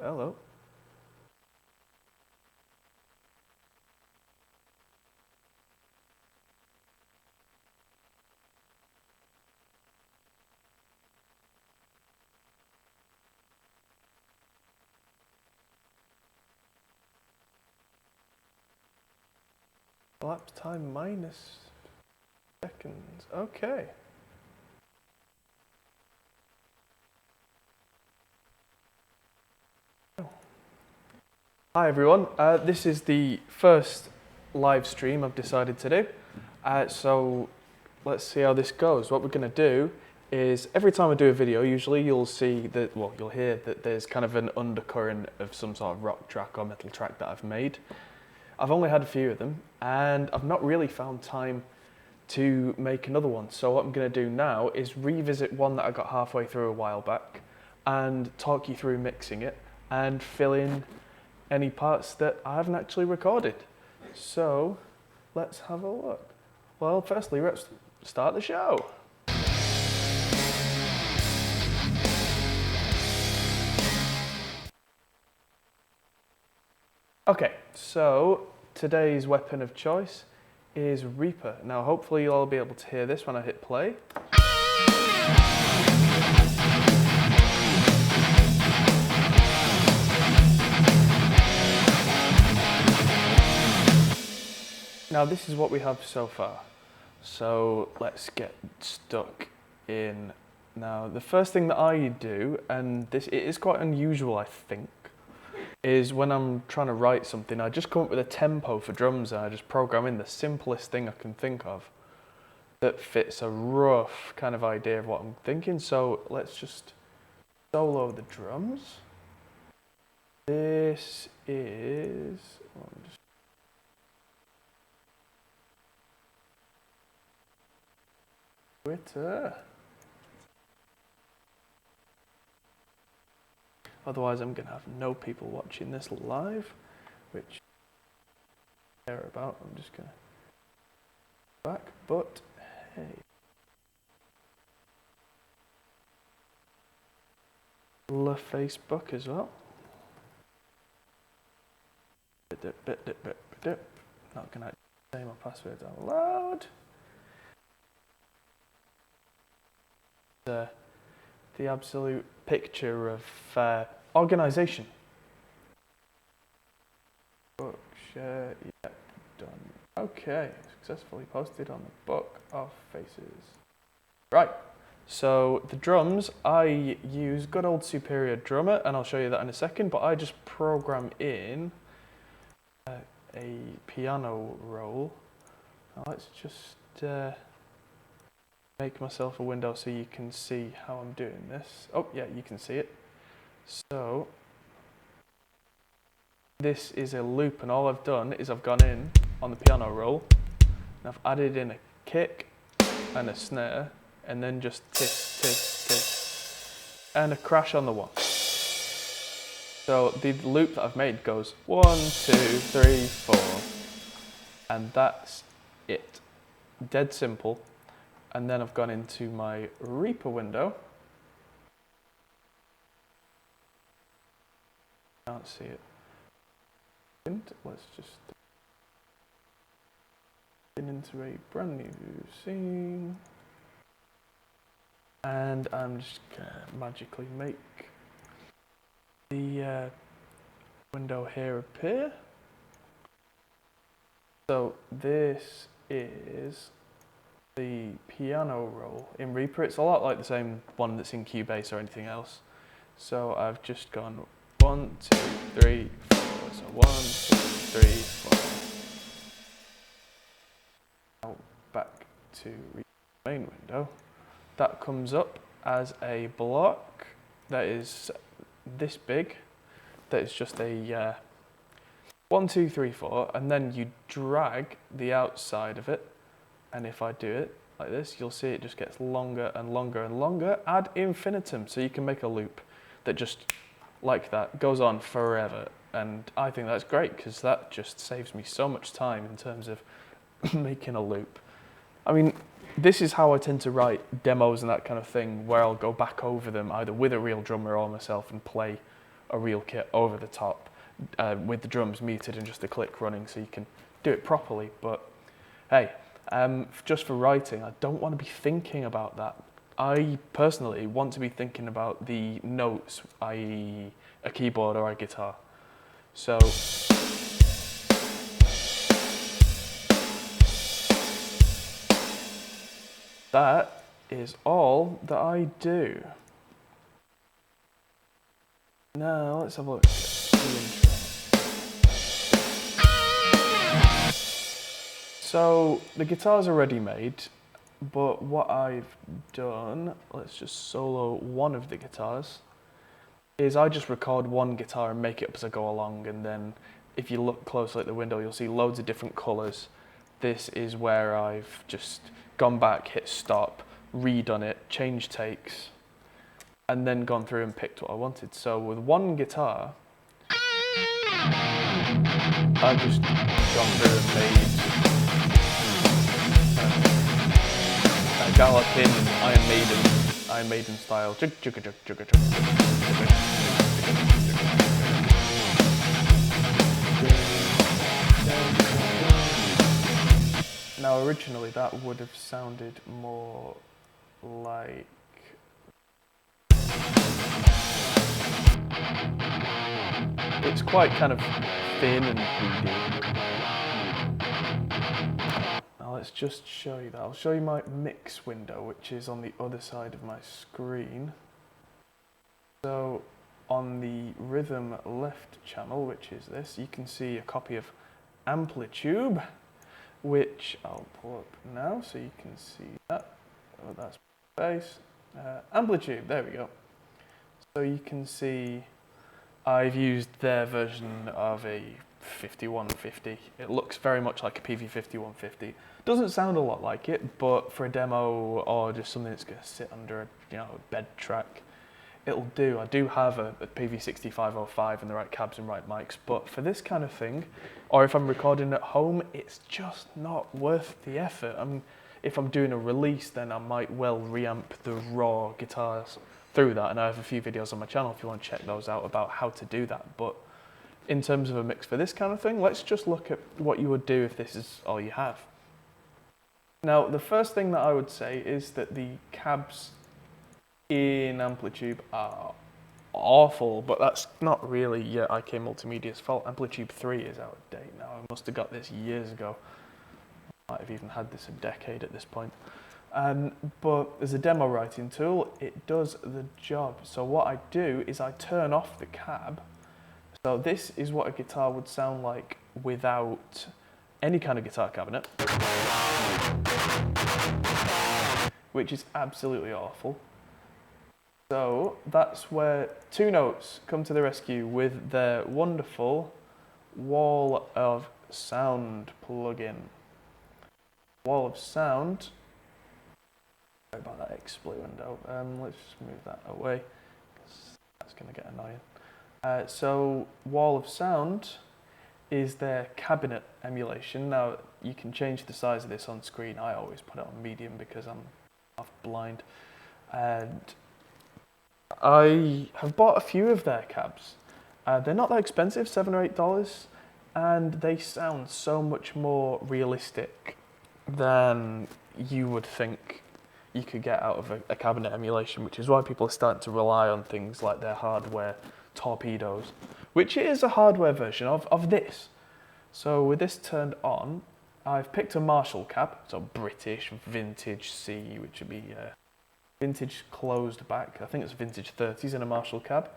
hello. Elapsed time minus seconds. Okay. Hi everyone. This is the first live stream I've decided to do. So let's see how this goes. What we're going to do is every time I do a video, usually you'll see that, well, you'll hear that there's kind of an undercurrent of some sort of rock track or metal track that I've made. I've only had a few of them and I've not really found time to make another one. So what I'm going to do now is revisit one that I got halfway through a while back and talk you through mixing it and fill in any parts that I haven't actually recorded. So let's have a look. Well, firstly, let's start the show. Okay, so today's weapon of choice is Reaper. Now hopefully you'll all be able to hear this when I hit play. Now this is what we have so far. So let's get stuck in. Now the first thing that I do, and it is quite unusual I think, is when I'm trying to write something, I just come up with a tempo for drums and I just program in the simplest thing I can think of that fits a rough kind of idea of what I'm thinking. So let's just solo the drums. This is... Twitter. Otherwise I'm going to have no people watching this live, which I care about. I'm just going to back, but hey. Love Facebook as well. Not going to say my password out loud. The absolute picture of organisation. Book share, yep, done. Okay, successfully posted on the Book of Faces. Right, so the drums, I use good old Superior Drummer, and I'll show you that in a second, but I just program in a piano roll. Now let's just make myself a window so you can see how I'm doing this. Oh yeah, you can see it. So this is a loop, and all I've done is I've gone in on the piano roll and I've added in a kick and a snare and then just tick, tick, tick and a crash on the one. So the loop that I've made goes 1, 2, 3, 4 and that's it. Dead simple. And then I've gone into my Reaper window. Can't see it. Let's just get into a brand new scene. And I'm just gonna magically make the window here appear. So this is the piano roll in Reaper. It's a lot like the same one that's in Cubase or anything else. So I've just gone 1, 2, 3, 4. So 1, 2, 3, 4. Now back to Reaper main window. That comes up as a block that is this big. That is just a 1, 2, 3, 4, and then you drag the outside of it. And if I do it like this, you'll see it just gets longer and longer and longer ad infinitum. So you can make a loop that just, like that, goes on forever. And I think that's great because that just saves me so much time in terms of making a loop. I mean, this is how I tend to write demos and that kind of thing, where I'll go back over them either with a real drummer or myself and play a real kit over the top with the drums muted and just a click running so you can do it properly. But hey, just for writing, I don't want to be thinking about that. I personally want to be thinking about the notes, i.e. a keyboard or a guitar. So that is all that I do. Now let's have a look at the intro. So the guitars are ready made, but what I've done, let's just solo one of the guitars, is I just record one guitar and make it up as I go along, and then if you look closely at the window you'll see loads of different colours. This is where I've just gone back, hit stop, redone it, changed takes, and then gone through and picked what I wanted. So with one guitar, I've just gone through and made a galloping Iron Maiden style. Now originally that would have sounded more like it's quite kind of thin and weedy. Now let's just show you that. I'll show you my mix window, which is on the other side of my screen. So on the rhythm left channel, which is this, you can see a copy of Amplitude, which I'll pull up now so you can see that. Oh, that's bass. Amplitude, there we go. So you can see I've used their version of a 5150. It looks very much like a PV5150. Doesn't sound a lot like it, but for a demo or just something that's going to sit under a bed track, it'll do. I do have a PV6505 and the right cabs and right mics, but for this kind of thing, or if I'm recording at home, it's just not worth the effort. If I'm doing a release, then I might well reamp the raw guitars through that, and I have a few videos on my channel if you want to check those out about how to do that. But in terms of a mix for this kind of thing, let's just look at what you would do if this is all you have. Now, the first thing that I would say is that the cabs in Amplitude are awful, but that's not really IK Multimedia's fault. Amplitude 3 is out of date now. I must have got this years ago. I might have even had this a decade at this point. But as a demo writing tool, it does the job. So what I do is I turn off the cab. So this is what a guitar would sound like without any kind of guitar cabinet, which is absolutely awful. So that's where two notes come to the rescue with their wonderful Wall of Sound plugin. Wall of Sound, sorry about that exploit window, let's just move that away, that's going to get annoying. So Wall of Sound is their cabinet emulation. Now you can change the size of this on screen. I always put it on medium because I'm half blind. And I have bought a few of their cabs. They're not that expensive, $7 or $8, and they sound so much more realistic than you would think you could get out of a cabinet emulation, which is why people are starting to rely on things like their hardware torpedoes, which is a hardware version of this. So with this turned on, I've picked a Marshall cab, so British vintage C, which would be vintage closed back. I think it's vintage 30s in a Marshall cab.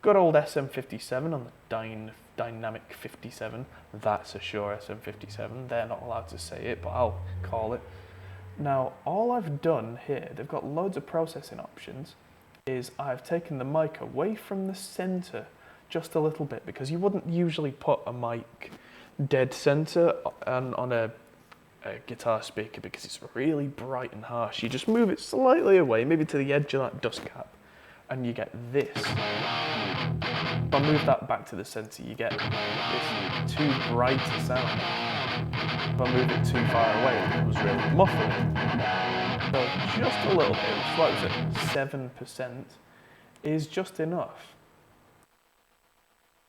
Good old SM57 on the Dynamic 57. That's a Shure SM57. They're not allowed to say it, but I'll call it. Now, all I've done here, they've got loads of processing options, is I've taken the mic away from the center just a little bit, because you wouldn't usually put a mic dead center on a guitar speaker because it's really bright and harsh. You just move it slightly away, maybe to the edge of that dust cap, and you get this. If I move that back to the center, you get this too bright a sound. If I move it too far away, it becomes really muffled. So just a little bit, which is 7% is just enough.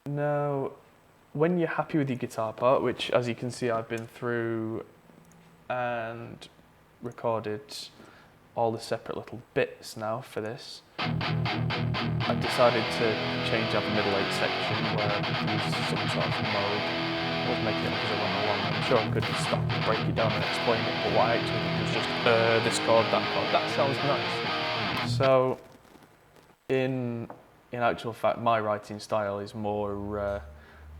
Now, when you're happy with your guitar part, which as you can see I've been through and recorded all the separate little bits now for this, I've decided to change out the middle 8 section where I use some sort of mode. I was making it up as I went along. I'm sure I could stop and break it down and explain it, but what I actually did was just this chord, that sounds nice. So in actual fact, my writing style is more,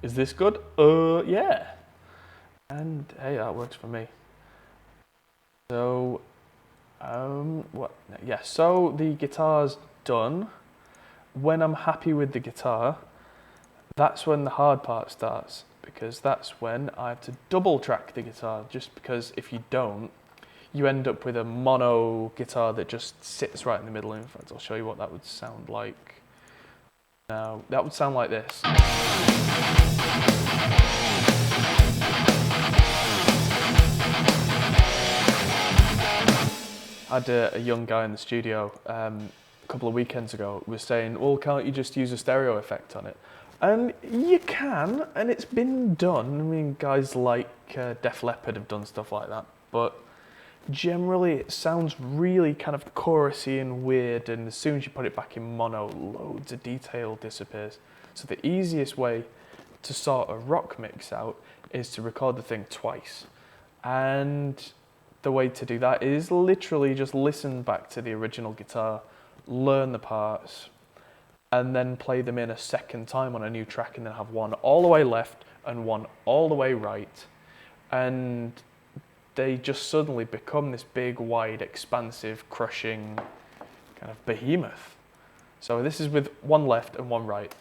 is this good? Yeah. And hey, that works for me. So, so the guitar's done. When I'm happy with the guitar, that's when the hard part starts, because that's when I have to double track the guitar, just because if you don't, you end up with a mono guitar that just sits right in the middle. In fact, I'll show you what that would sound like. Now, that would sound like this. I had a young guy in the studio a couple of weekends ago was saying, well, can't you just use a stereo effect on it? And you can, and it's been done. I mean, guys like Def Leppard have done stuff like that, but generally it sounds really kind of chorusy and weird, and as soon as you put it back in mono, loads of detail disappears. So the easiest way to sort a rock mix out is to record the thing twice. And the way to do that is literally just listen back to the original guitar, learn the parts, and then play them in a second time on a new track, and then have one all the way left and one all the way right. And they just suddenly become this big, wide, expansive, crushing kind of behemoth. So this is with one left and one right.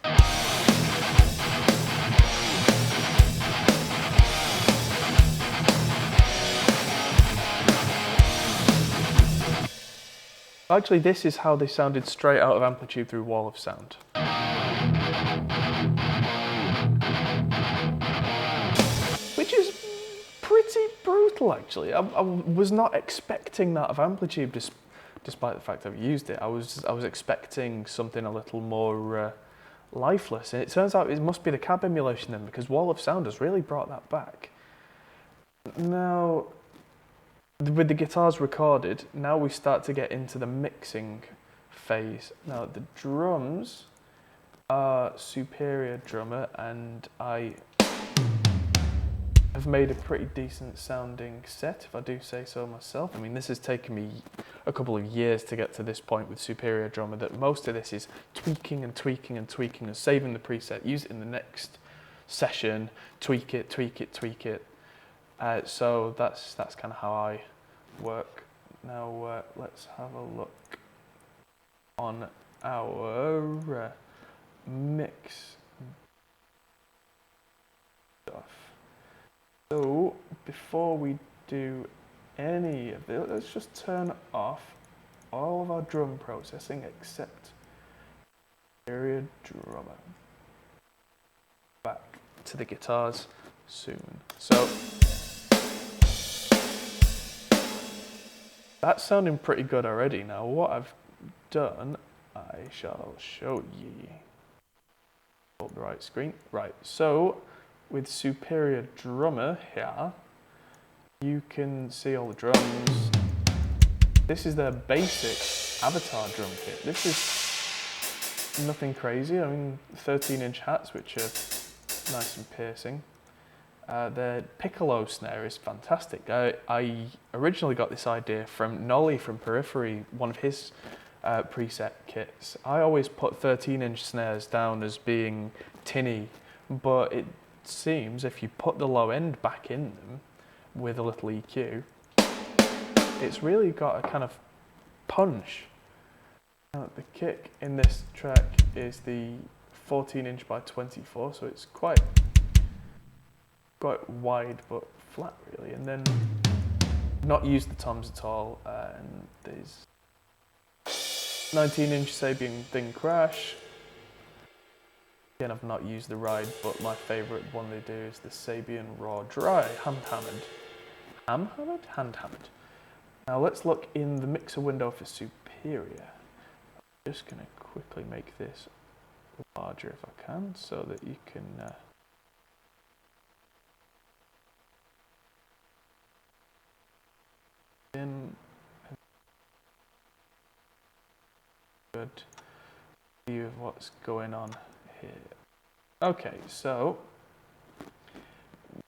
Actually, this is how they sounded straight out of Amplitude through Wall of Sound. Which is pretty brutal, actually. I was not expecting that of Amplitude, despite the fact I've used it. I was expecting something a little more lifeless, and it turns out it must be the cab emulation then, because Wall of Sound has really brought that back. Now, with the guitars recorded, now we start to get into the mixing phase. Now the drums are Superior Drummer, and I have made a pretty decent sounding set, if I do say so myself. I mean, this has taken me a couple of years to get to this point with Superior Drummer, that most of this is tweaking and tweaking and tweaking and saving the preset, use it in the next session, tweak it. So that's kind of how I work. Now let's have a look on our mix stuff. So before we do any of it, let's just turn off all of our drum processing except Superior Drummer. Back to the guitars soon. So that's sounding pretty good already. Now what I've done, I shall show ye. Hold the right screen. Right, so with Superior Drummer here, you can see all the drums. This is their basic Avatar drum kit. This is nothing crazy. I mean, 13-inch hats, which are nice and piercing. Their piccolo snare is fantastic. I originally got this idea from Nolly from Periphery, one of his preset kits. I always put 13-inch snares down as being tinny, but it seems if you put the low end back in them with a little EQ, it's really got a kind of punch. Now, the kick in this track is the 14-inch by 24, so it's quite wide but flat really, and then not used the toms at all, and there's 19-inch Sabian Thin Crash. Again, I've not used the ride, but my favourite one they do is the Sabian Raw Dry, hand-hammered. Now let's look in the mixer window for Superior. I'm just going to quickly make this larger if I can, so that you can in a good view of what's going on here. Okay, so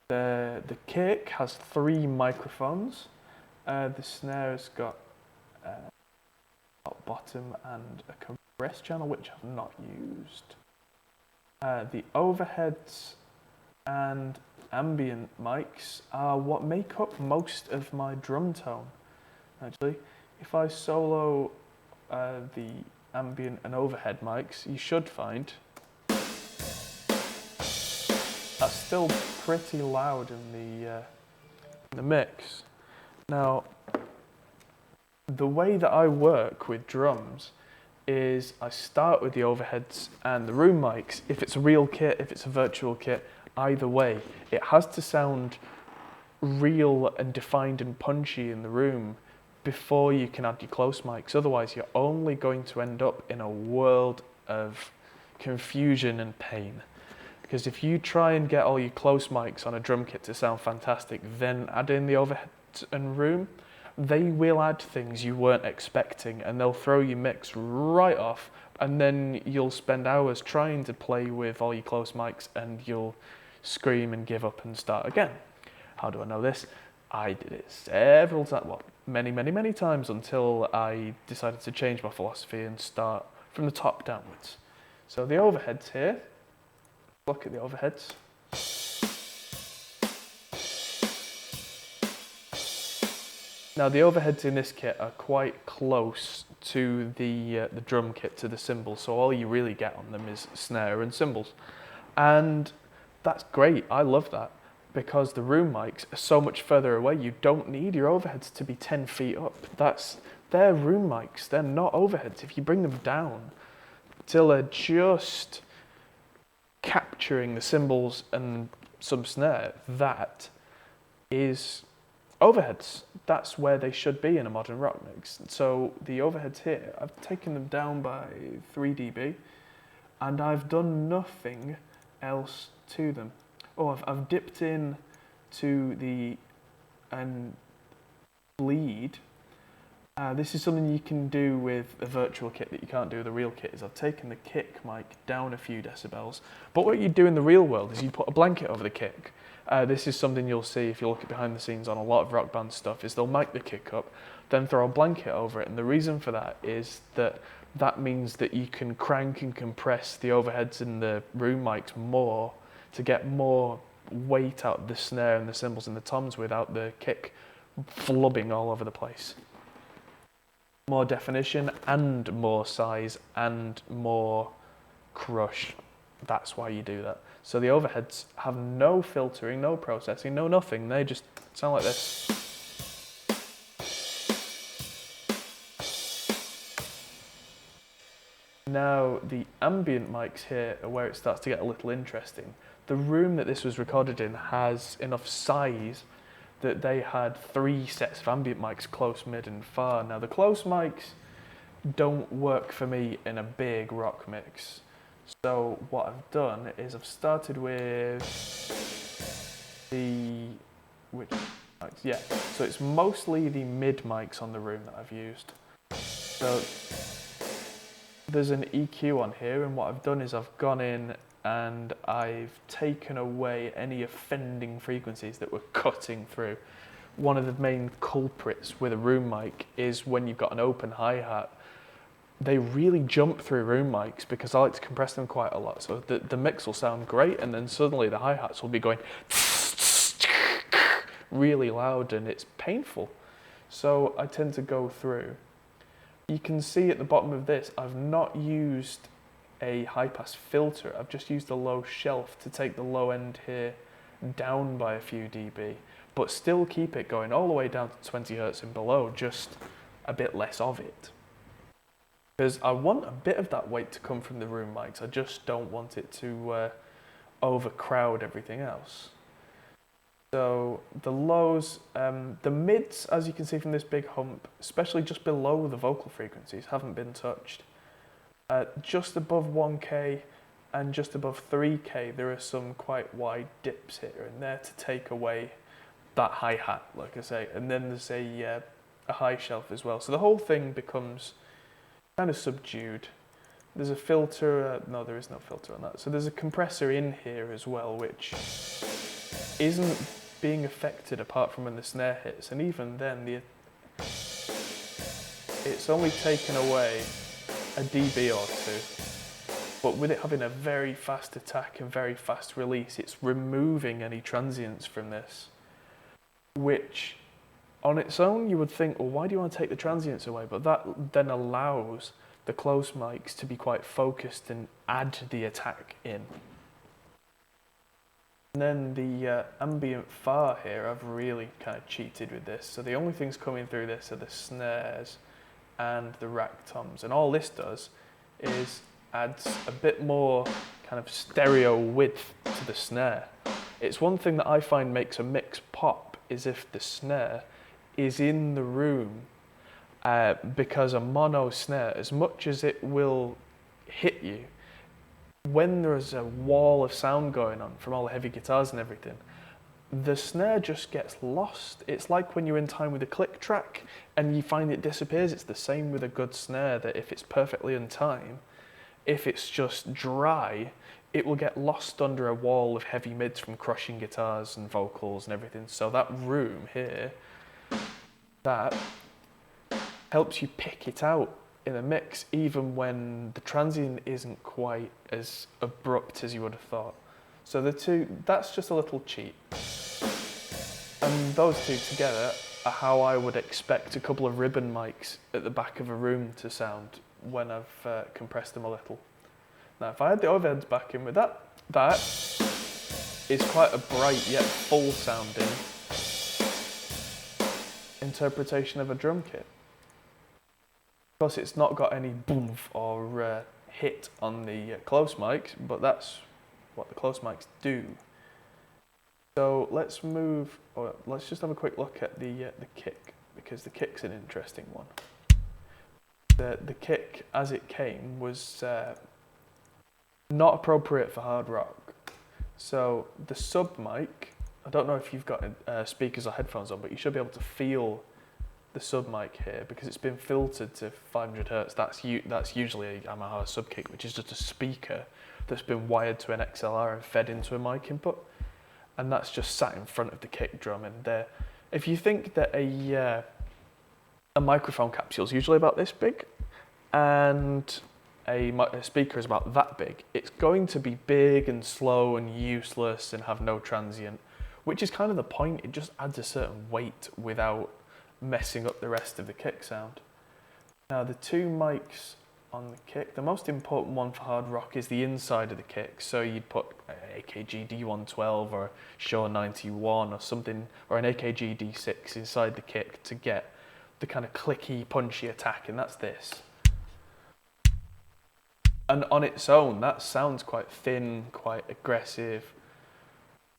the kick has 3 microphones. The snare's got top, bottom, and a compressed channel, which I've not used. The overheads and ambient mics are what make up most of my drum tone. Actually, if I solo the ambient and overhead mics, you should find that's still pretty loud in the mix. Now, the way that I work with drums is I start with the overheads and the room mics. If it's a real kit, if it's a virtual kit, either way, it has to sound real and defined and punchy in the room before you can add your close mics. Otherwise, you're only going to end up in a world of confusion and pain. Because if you try and get all your close mics on a drum kit to sound fantastic, then add in the overheads and room, they will add things you weren't expecting and they'll throw your mix right off, and then you'll spend hours trying to play with all your close mics and you'll scream and give up and start again. How do I know this? I did it several times, well, many times, until I decided to change my philosophy and start from the top downwards. So the overheads here, look at the overheads. Now the overheads in this kit are quite close to the drum kit, to the cymbals, so all you really get on them is snare and cymbals. And that's great, I love that, because the room mics are so much further away. You don't need your overheads to be 10 feet up. They're room mics, they're not overheads. If you bring them down till they're just capturing the cymbals and some snare, that is overheads. That's where they should be in a modern rock mix. So the overheads here, I've taken them down by 3 dB and I've done nothing else to them. Oh, I've dipped in to the bleed. This is something you can do with a virtual kit that you can't do with a real kit. Is I've taken the kick mic down a few decibels. But what you do in the real world is you put a blanket over the kick. This is something you'll see if you look at behind the scenes on a lot of rock band stuff, is they'll mic the kick up, then throw a blanket over it. And the reason for that is that means that you can crank and compress the overheads and the room mics more to get more weight out of the snare and the cymbals and the toms without the kick flubbing all over the place. More definition and more size and more crush. That's why you do that. So the overheads have no filtering, no processing, no nothing. They just sound like this. Now the ambient mics here are where it starts to get a little interesting. The room that this was recorded in has enough size that they had 3 sets of ambient mics, close, mid and far. Now the close mics don't work for me in a big rock mix. So what I've done is I've started with which mics? Yeah, so it's mostly the mid mics on the room that I've used. So there's an EQ on here, and what I've done is I've gone in and I've taken away any offending frequencies that were cutting through. One of the main culprits with a room mic is when you've got an open hi-hat. They really jump through room mics because I like to compress them quite a lot. So the mix will sound great, and then suddenly the hi-hats will be going really loud and it's painful. So I tend to go through. You can see at the bottom of this, I've not used a high pass filter. I've just used a low shelf to take the low end here down by a few dB, but still keep it going all the way down to 20 Hertz and below, just a bit less of it. Because I want a bit of that weight to come from the room mics. I just don't want it to overcrowd everything else. So the lows, the mids, as you can see from this big hump, especially just below the vocal frequencies, haven't been touched. Just above 1K, and just above 3K there are some quite wide dips here and there to take away that hi-hat, like I say, and then there's a high shelf as well. So the whole thing becomes kind of subdued. There's a filter, no there is no filter on that. So there's a compressor in here as well, which isn't being affected apart from when the snare hits, and even then it's only taken away a dB or two. But with it having a very fast attack and very fast release, it's removing any transients from this, which on its own you would think, well, why do you want to take the transients away? But that then allows the close mics to be quite focused and add the attack in. And then the ambient far here, I've really kind of cheated with this. So the only things coming through this are the snares and the rack toms. And all this does is adds a bit more kind of stereo width to the snare. It's one thing that I find makes a mix pop is if the snare is in the room, because a mono snare, as much as it will hit you, when there's a wall of sound going on from all the heavy guitars and everything, the snare just gets lost. It's like when you're in time with a click track and you find it disappears. It's the same with a good snare, that if it's perfectly in time, if it's just dry, it will get lost under a wall of heavy mids from crushing guitars and vocals and everything. So that room here, that helps you pick it out in a mix, even when the transient isn't quite as abrupt as you would have thought. So the two, that's just a little cheat. And those two together are how I would expect a couple of ribbon mics at the back of a room to sound when I've compressed them a little. Now, if I had the overheads back in with that, that is quite a bright yet full sounding interpretation of a drum kit. Of course, it's not got any boom or hit on the close mics, but that's what the close mics do. So let's move, or let's just have a quick look at the kick, because the kick's an interesting one. The kick, as it came, was not appropriate for hard rock. So the sub mic, I don't know if you've got speakers or headphones on, but you should be able to feel the sub mic here, because it's been filtered to 500 hertz. That's usually a Yamaha sub kick, which is just a speaker that's been wired to an XLR and fed into a mic input, and that's just sat in front of the kick drum. And if you think that a microphone capsule is usually about this big, and a speaker is about that big, it's going to be big and slow and useless and have no transient, which is kind of the point. It just adds a certain weight without messing up the rest of the kick sound. Now the two mics on the kick, the most important one for hard rock is the inside of the kick. So you'd put an AKG D112 or a Shaw 91 or something, or an AKG D6 inside the kick to get the kind of clicky, punchy attack, and that's this. And on its own, that sounds quite thin, quite aggressive,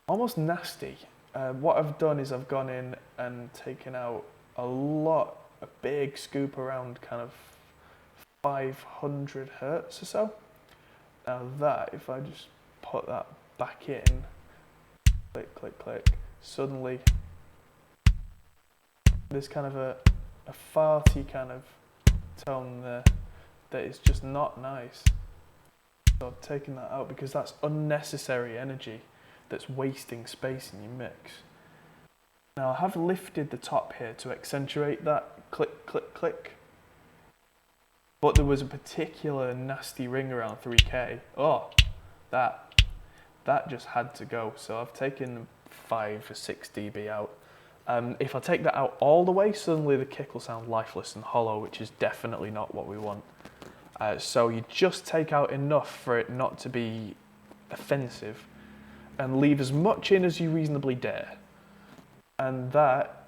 almost nasty. What I've done is I've gone in and taken out a big scoop around kind of 500 hertz or so. Now that, if I just put that back in, click, click, click, suddenly there's kind of a farty kind of tone there that is just not nice. So I've taken that out because that's unnecessary energy that's wasting space in your mix. Now I have lifted the top here to accentuate that click, click, click. But there was a particular nasty ring around 3K. Oh, that just had to go. So I've taken 5 or 6 dB out. If I take that out all the way, suddenly the kick will sound lifeless and hollow, which is definitely not what we want. So you just take out enough for it not to be offensive, and leave as much in as you reasonably dare. And that,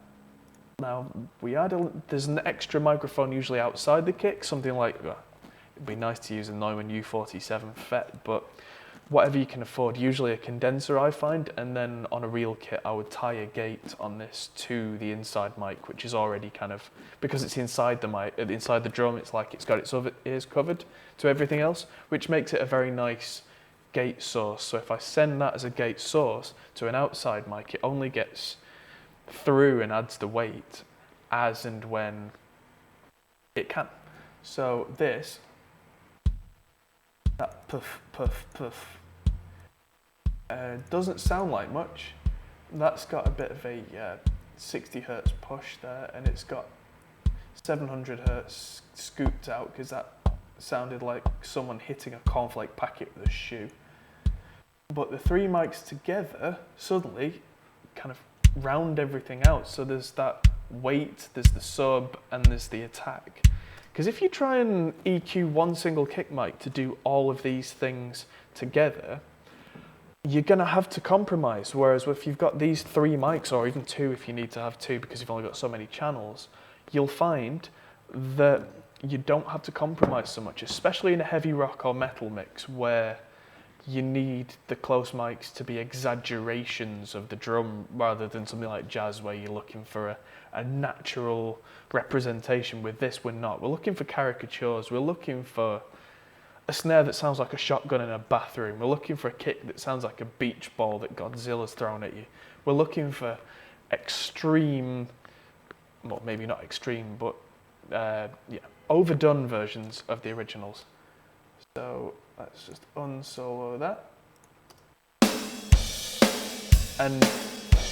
now there's an extra microphone usually outside the kick, something like, it'd be nice to use a Neumann U47 FET, but whatever you can afford, usually a condenser I find, and then on a real kit I would tie a gate on this to the inside mic, which is already kind of, because it's inside the mic, inside the drum, it's like it's got its other ears covered to everything else, which makes it a very nice gate source. So if I send that as a gate source to an outside mic, it only gets through and adds the weight as and when it can. So this, that puff, puff, puff, doesn't sound like much. That's got a bit of a 60 hertz push there, and it's got 700 hertz scooped out because that sounded like someone hitting a cornflake packet with a shoe. But the three mics together suddenly kind of round everything out. So there's that weight, there's the sub, and there's the attack. Because if you try and EQ one single kick mic to do all of these things together, you're going to have to compromise. Whereas if you've got these three mics, or even two if you need to have two because you've only got so many channels, you'll find that you don't have to compromise so much, especially in a heavy rock or metal mix where you need the close mics to be exaggerations of the drum rather than something like jazz where you're looking for a natural representation. With this, we're not. We're looking for caricatures. We're looking for a snare that sounds like a shotgun in a bathroom. We're looking for a kick that sounds like a beach ball that Godzilla's thrown at you. We're looking for extreme, well, maybe not extreme, but overdone versions of the originals. So let's just unsolo that. And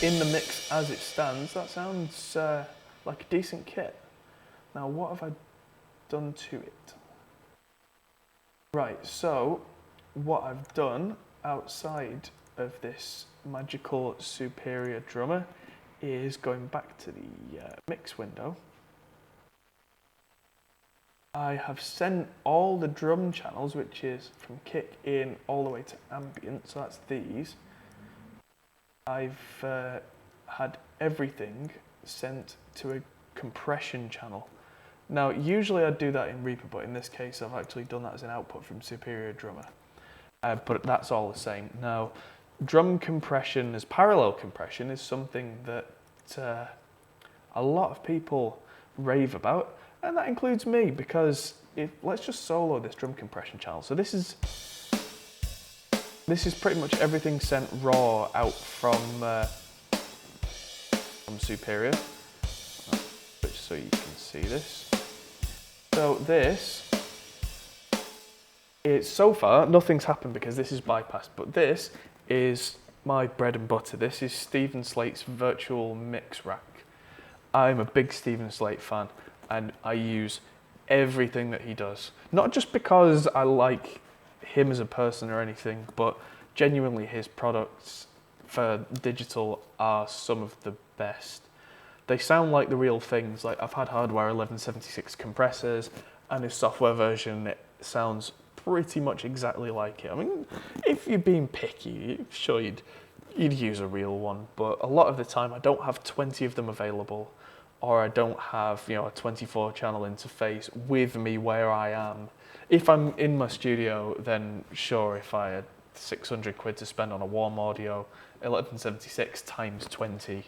in the mix as it stands, that sounds like a decent kit. Now, what have I done to it? Right, so what I've done outside of this magical Superior drummer is going back to the mix window. I have sent all the drum channels, which is from kick in all the way to ambient, so that's these. I've had everything sent to a compression channel. Now, usually I'd do that in Reaper, but in this case I've actually done that as an output from Superior Drummer. But that's all the same. Now, drum compression as parallel compression is something that a lot of people rave about, and that includes me, because let's just solo this drum compression channel. So this is pretty much everything sent raw out from Superior. Switch so you can see this. So this is, so far, nothing's happened because this is bypassed, but this is my bread and butter. This is Stephen Slate's virtual mix rack. I'm a big Stephen Slate fan, and I use everything that he does. Not just because I like him as a person or anything, but genuinely his products for digital are some of the best. They sound like the real things. Like, I've had hardware 1176 compressors, and his software version, it sounds pretty much exactly like it. I mean, if you're being picky, sure you'd use a real one, but a lot of the time I don't have 20 of them available, or I don't have, a 24 channel interface with me where I am. If I'm in my studio, then sure, if I had 600 quid to spend on a warm audio 1176 times 20,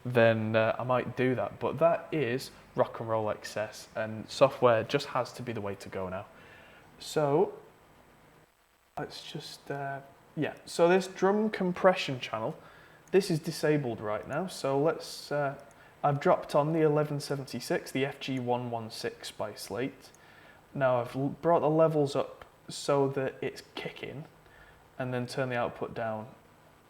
then I might do that. But that is rock and roll excess, and software just has to be the way to go now. So let's just, so this drum compression channel, this is disabled right now. So let's, I've dropped on the 1176, the FG116 by Slate. Now I've brought the levels up so that it's kicking, and then turn the output down,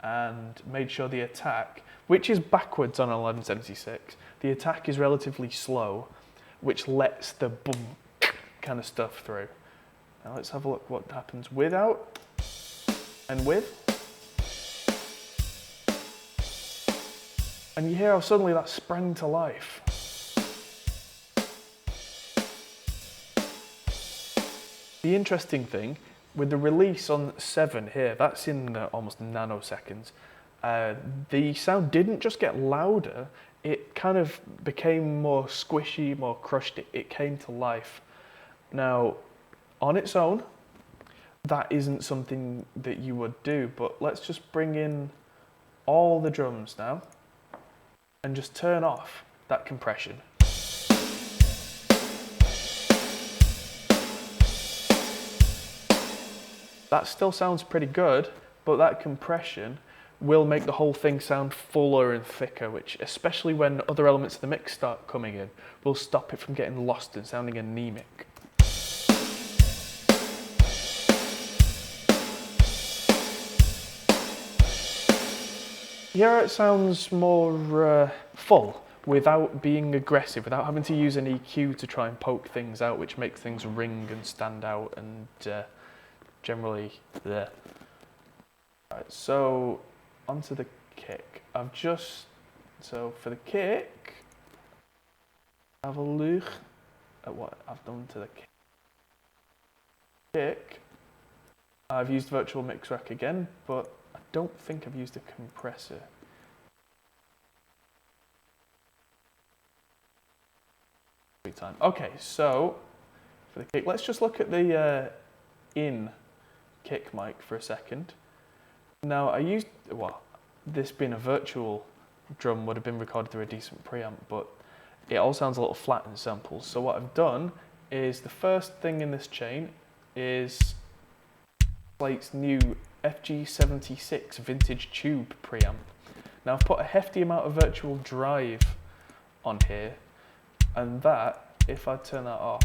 and made sure the attack, which is backwards on 1176, the attack is relatively slow, which lets the boom kind of stuff through. Now let's have a look what happens without and with. And you hear how suddenly that sprang to life. The interesting thing, with the release on 7 here, that's in almost nanoseconds, the sound didn't just get louder, it kind of became more squishy, more crushed, it came to life. Now, on its own, that isn't something that you would do, but let's just bring in all the drums now, and just turn off that compression. That still sounds pretty good, but that compression will make the whole thing sound fuller and thicker, which, especially when other elements of the mix start coming in, will stop it from getting lost and sounding anemic. Here it sounds more full, without being aggressive, without having to use an EQ to try and poke things out, which makes things ring and stand out and generally there. Right, so onto the kick. So for the kick, have a look at what I've done to the kick. I've used virtual mix rack again, but I don't think I've used a compressor. Time. Okay, so for the kick, let's just look at the in kick mic for a second. Now I used, well, this being a virtual drum would have been recorded through a decent preamp, but it all sounds a little flat in samples. So what I've done is the first thing in this chain is Slate's new FG76 vintage tube preamp. Now I've put a hefty amount of virtual drive on here, and that, if I turn that off,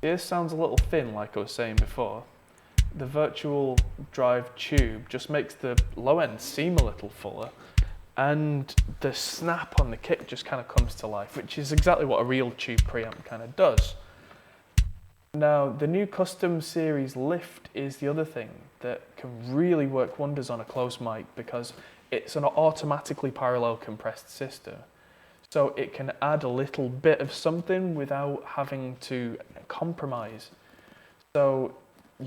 it sounds a little thin like I was saying before. The virtual drive tube just makes the low end seem a little fuller, and the snap on the kick just kind of comes to life, which is exactly what a real tube preamp kind of does. Now, the new custom series lift is the other thing that can really work wonders on a close mic, because it's an automatically parallel compressed system. So it can add a little bit of something without having to compromise. So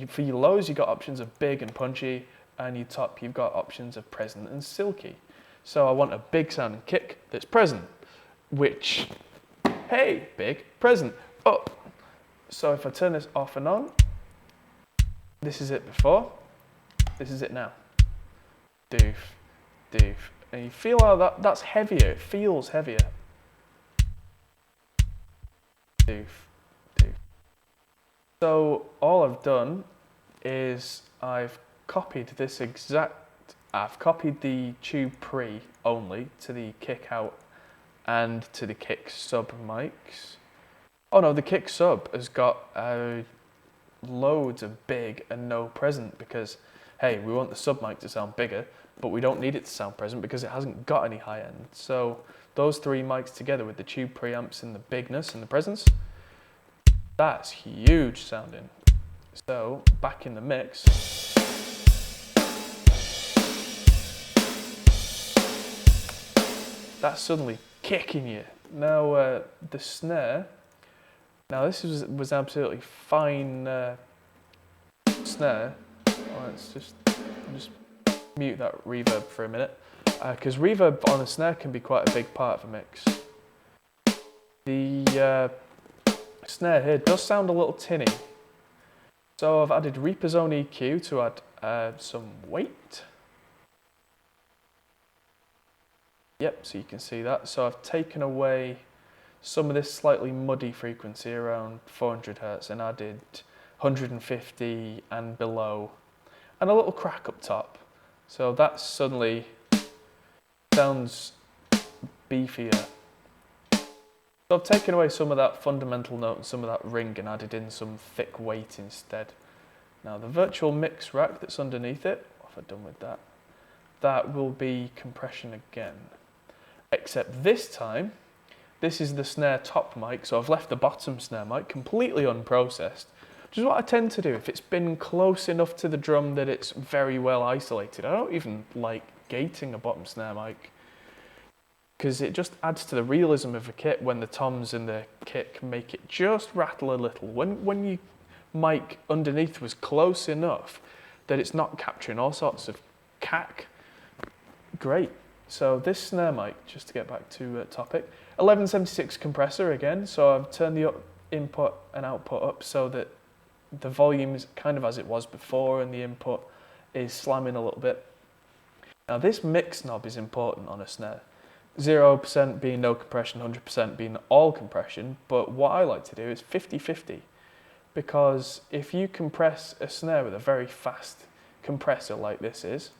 for your lows, you've got options of big and punchy, and your top, you've got options of present and silky. So I want a big sounding kick that's present, which, hey, big, present, oh. So if I turn this off and on, this is it before, this is it now. Doof, doof. And you feel how that's heavier, it feels heavier. Doof, doof. So all I've done is I've copied the tube pre only to the kick out and to the kick sub mics. Oh no, the kick sub has got loads of big and no present, because hey, we want the sub mic to sound bigger, but we don't need it to sound present because it hasn't got any high end. So those three mics together with the tube preamps and the bigness and the presence, that's huge sounding. So back in the mix, that's suddenly kicking you. Now the snare, now this was absolutely fine snare. Let's just mute that reverb for a minute, because reverb on a snare can be quite a big part of a mix. The snare here does sound a little tinny, so I've added Reaper's own EQ to add some weight. Yep, so you can see that. So I've taken away some of this slightly muddy frequency around 400 Hz and added 150 and below, and a little crack up top. So that suddenly sounds beefier. So I've taken away some of that fundamental note and some of that ring and added in some thick weight instead. Now the virtual mix rack that's underneath it, what have I done with that? That will be compression again. Except this time, this is the snare top mic, so I've left the bottom snare mic completely unprocessed, which is what I tend to do if it's been close enough to the drum that it's very well isolated. I don't even like gating a bottom snare mic, because it just adds to the realism of a kit when the toms and the kick make it just rattle a little. When your mic underneath was close enough that it's not capturing all sorts of cack, great. So this snare mic, just to get back to topic, 1176 compressor again, so I've turned the input and output up so that the volume is kind of as it was before and the input is slamming a little bit. Now this mix knob is important on a snare. 0% being no compression, 100% being all compression, but what I like to do is 50-50. because if you compress a snare with a very fast compressor like this is,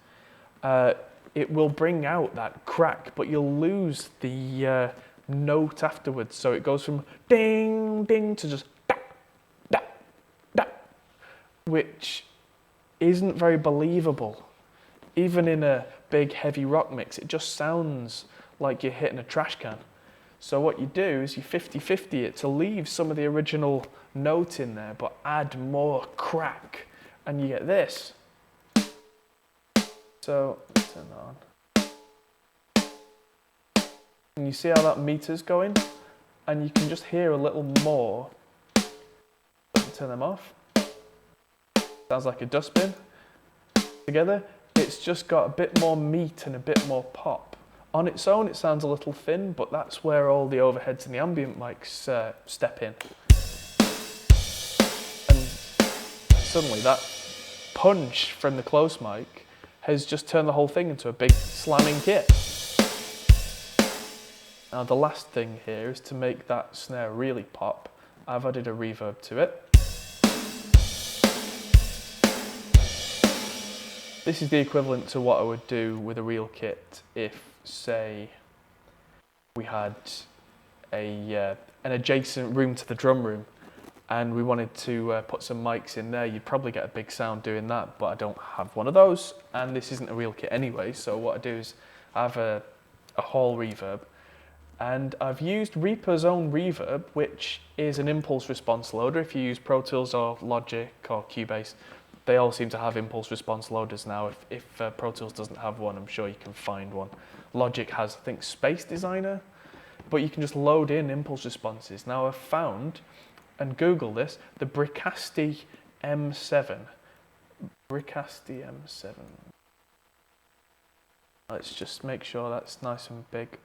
it will bring out that crack, but you'll lose the note afterwards. So it goes from ding, ding to just da, da, da, which isn't very believable. Even in a big heavy rock mix, it just sounds like you're hitting a trash can. So what you do is you 50-50 it to leave some of the original note in there, but add more crack, and you get this. So, turn that on. And you see how that meter's going? And you can just hear a little more. Turn them off. Sounds like a dustbin. Together, it's just got a bit more meat and a bit more pop. On its own, it sounds a little thin, but that's where all the overheads and the ambient mics step in. And suddenly that punch from the close mic has just turned the whole thing into a big slamming kit. Now the last thing here is to make that snare really pop. I've added a reverb to it. This is the equivalent to what I would do with a real kit if, say, we had an adjacent room to the drum room and we wanted to put some mics in there. You'd probably get a big sound doing that, but I don't have one of those, and this isn't a real kit anyway. So what I do is I have a hall reverb, and I've used Reaper's own reverb, which is an impulse response loader. If you use Pro Tools or Logic or Cubase, they all seem to have impulse response loaders now. If Pro Tools doesn't have one, I'm sure you can find one. Logic has, I think, Space Designer, but you can just load in impulse responses. Now I've found, and Google this, the Bricasti M7. Bricasti M7. Let's just make sure that's nice and big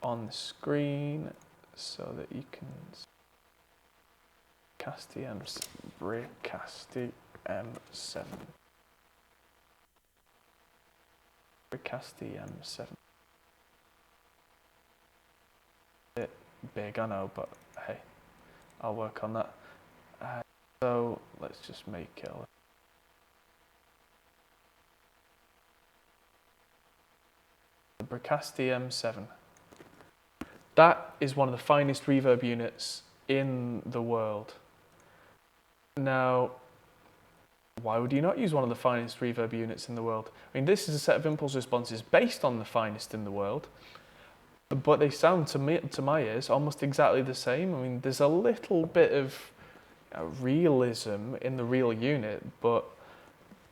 on the screen so that you can Bricasti M7. Bricasti M7. Bit big, I know, but hey, I'll work on that. So let's just make it the Bricasti M7. That is one of the finest reverb units in the world. Now, why would you not use one of the finest reverb units in the world? I mean, this is a set of impulse responses based on the finest in the world, but they sound to my ears almost exactly the same. I mean, there's a little bit of realism in the real unit, but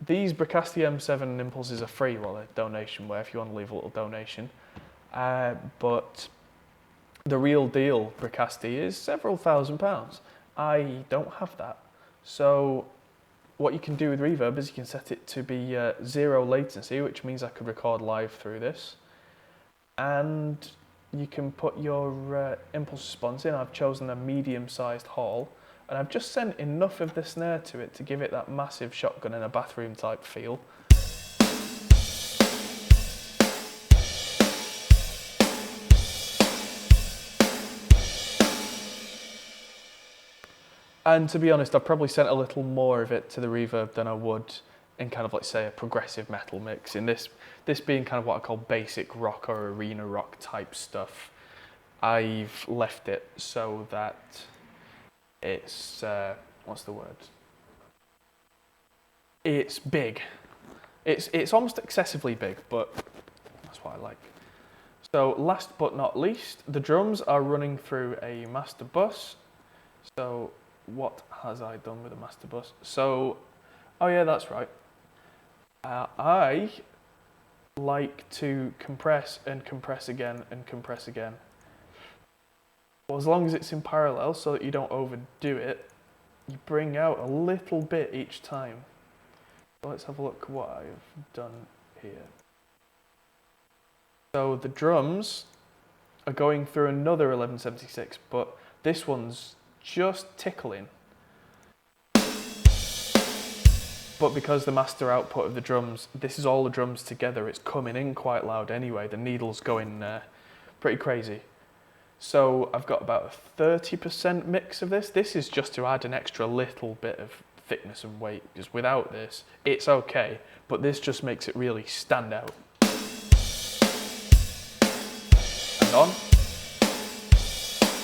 these Bricasti M7 impulses are free. Well, they're donationware if you want to leave a little donation. But the real deal Bricasti is several £1,000s. I don't have that. So what you can do with reverb is you can set it to be 0 latency, which means I could record live through this. And you can put your impulse response in. I've chosen a medium-sized hall, and I've just sent enough of the snare to it to give it that massive shotgun in a bathroom type feel. And to be honest, I've probably sent a little more of it to the reverb than I would in kind of like, say, a progressive metal mix. In this being kind of what I call basic rock or arena rock type stuff, I've left it so that it's, what's the word? It's big. It's almost excessively big, but that's what I like. So last but not least, the drums are running through a master bus. So what has I done with the master bus? So, oh yeah, that's right. I like to compress and compress again and compress again. Well, as long as it's in parallel so that you don't overdo it, you bring out a little bit each time. So let's have a look what I've done here. So the drums are going through another 1176, but this one's just tickling. But because the master output of the drums, this is all the drums together, it's coming in quite loud anyway. The needle's going pretty crazy. So I've got about a 30% mix of this. This is just to add an extra little bit of thickness and weight, because without this, it's okay, but this just makes it really stand out. And on,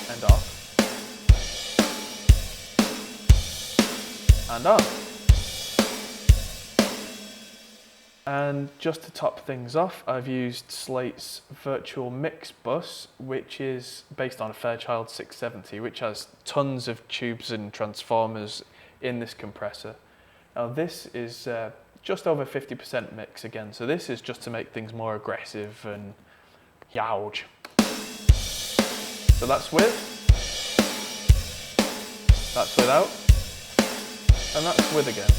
and off, and on. And just to top things off, I've used Slate's virtual mix bus, which is based on a Fairchild 670, which has tons of tubes and transformers in this compressor. Now this is just over 50% mix again, so this is just to make things more aggressive and youch. So that's with, that's without, and that's with again.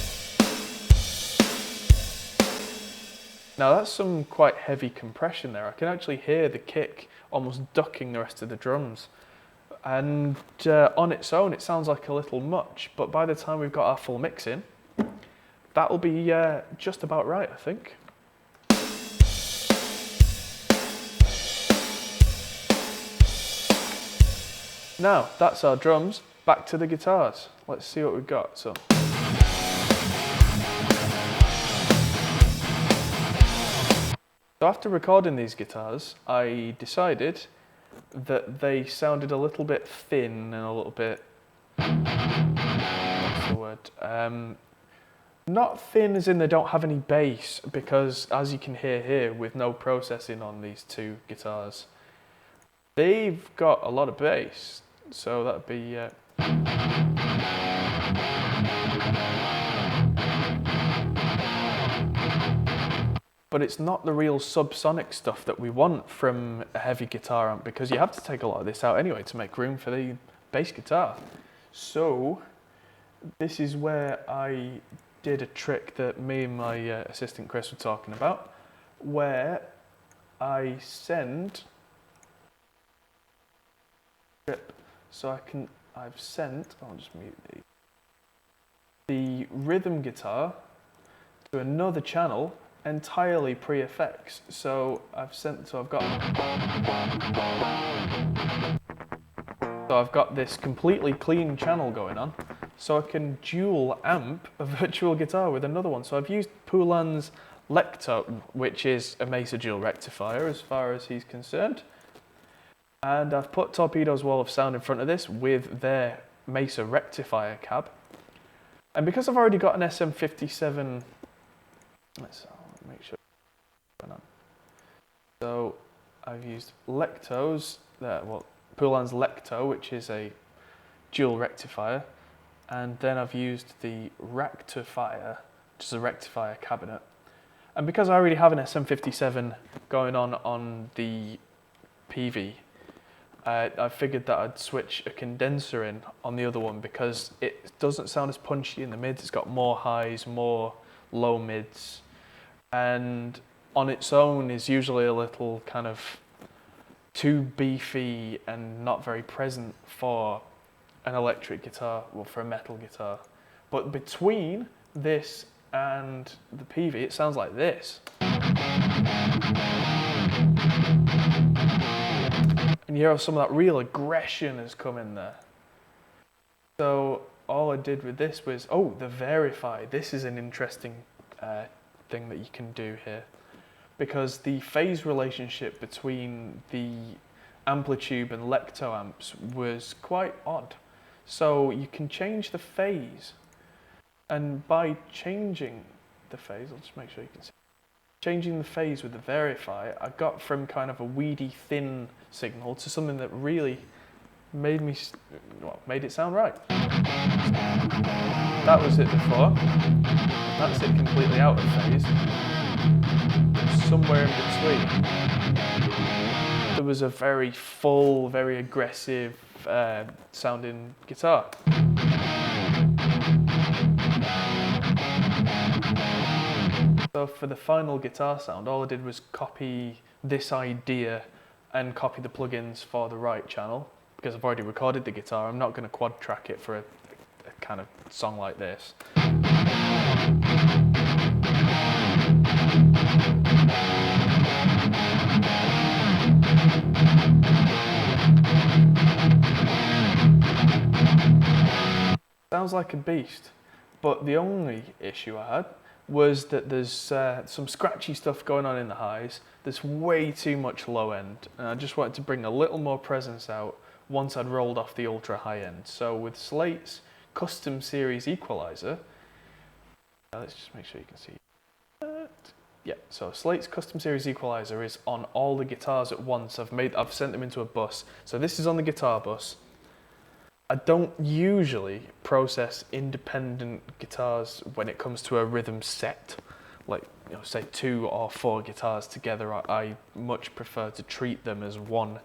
Now that's some quite heavy compression there. I can actually hear the kick almost ducking the rest of the drums. And on its own, it sounds like a little much, but by the time we've got our full mix in, that'll be just about right, I think. Now, that's our drums. Back to the guitars. Let's see what we've got. So. So after recording these guitars, I decided that they sounded a little bit thin and a little bit, what's the word? Not thin as in they don't have any bass, because as you can hear here, with no processing on these two guitars, they've got a lot of bass. So that'd be... But it's not the real subsonic stuff that we want from a heavy guitar amp, because you have to take a lot of this out anyway to make room for the bass guitar. So this is where I did a trick that me and my assistant Chris were talking about, where I send, so I've sent, I'll just mute the rhythm guitar to another channel entirely pre-effects. So I've got this completely clean channel going on, so I can dual amp a virtual guitar with another one. So I've used Poulen's Lecto, which is a Mesa dual rectifier as far as he's concerned, and I've put Torpedo's Wall of Sound in front of this with their Mesa rectifier cab. And because I've already got an SM57, let's make sure. So I've used Lecto's, Poulen's Lecto, which is a dual rectifier, and then I've used the Rectifier, which is a rectifier cabinet. And because I already have an SM57 going on the PV, I figured that I'd switch a condenser in on the other one, because it doesn't sound as punchy in the mids. It's got more highs, more low mids, and on its own is usually a little kind of too beefy and not very present for an electric guitar, well, for a metal guitar. But between this and the PV, it sounds like this. And you hear some of that real aggression has come in there. So all I did with this was, the Verify. This is an interesting thing that you can do here, because the phase relationship between the Amplitube and Lecto amps was quite odd. So you can change the phase, and by changing the phase, I'll just make sure you can see, changing the phase with the Verify, I got from kind of a weedy thin signal to something that really made it sound right. That was it before. That's it completely out of phase. Somewhere in between, there was a very full, very aggressive sounding guitar. So for the final guitar sound, all I did was copy this idea and copy the plugins for the right channel, because I've already recorded the guitar. I'm not going to quad track it for a kind of song like this. Sounds like a beast. But the only issue I had was that there's some scratchy stuff going on in the highs. There's way too much low end, and I just wanted to bring a little more presence out once I'd rolled off the ultra high end. So with Slate's custom series equalizer, let's just make sure you can see that. Yeah, so Slate's custom series equalizer is on all the guitars at once. I've sent them into a bus. So this is on the guitar bus. I don't usually process independent guitars when it comes to a rhythm set, like say 2 or 4 guitars together. I much prefer to treat them as one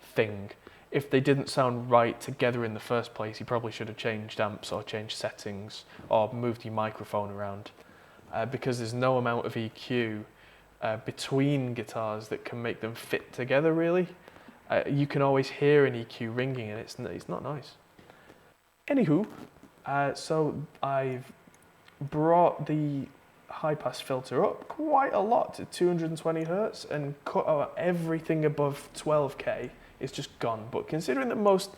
thing. If they didn't sound right together in the first place, you probably should have changed amps or changed settings or moved your microphone around, because there's no amount of EQ between guitars that can make them fit together really. You can always hear an EQ ringing and it's not nice. Anywho, so I've brought the high pass filter up quite a lot to 220 Hertz and cut out everything above 12K. It's just gone. But considering that most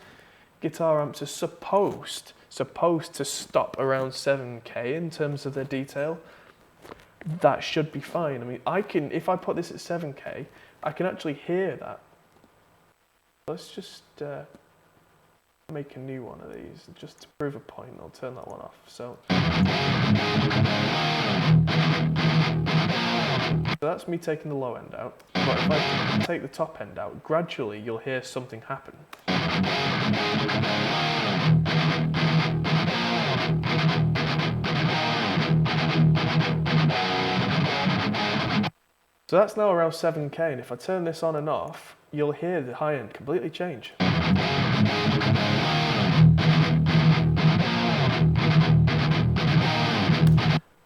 guitar amps are supposed to stop around 7K in terms of their detail, that should be fine. I mean, if I put this at 7K, I can actually hear that. Let's just make a new one of these, just to prove a point. I'll turn that one off. So that's me taking the low end out. But if I take the top end out, gradually you'll hear something happen. So that's now around 7K, and if I turn this on and off, you'll hear the high end completely change.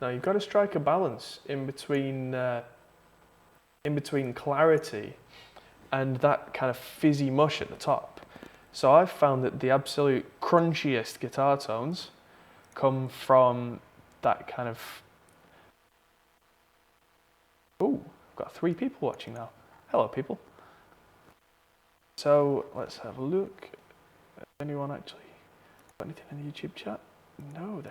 Now you've got to strike a balance in between clarity and that kind of fizzy mush at the top. So I've found that the absolute crunchiest guitar tones come from that kind of... Ooh, I've got 3 people watching now. Hello, people. So let's have a look. Anyone actually got anything in the YouTube chat? No.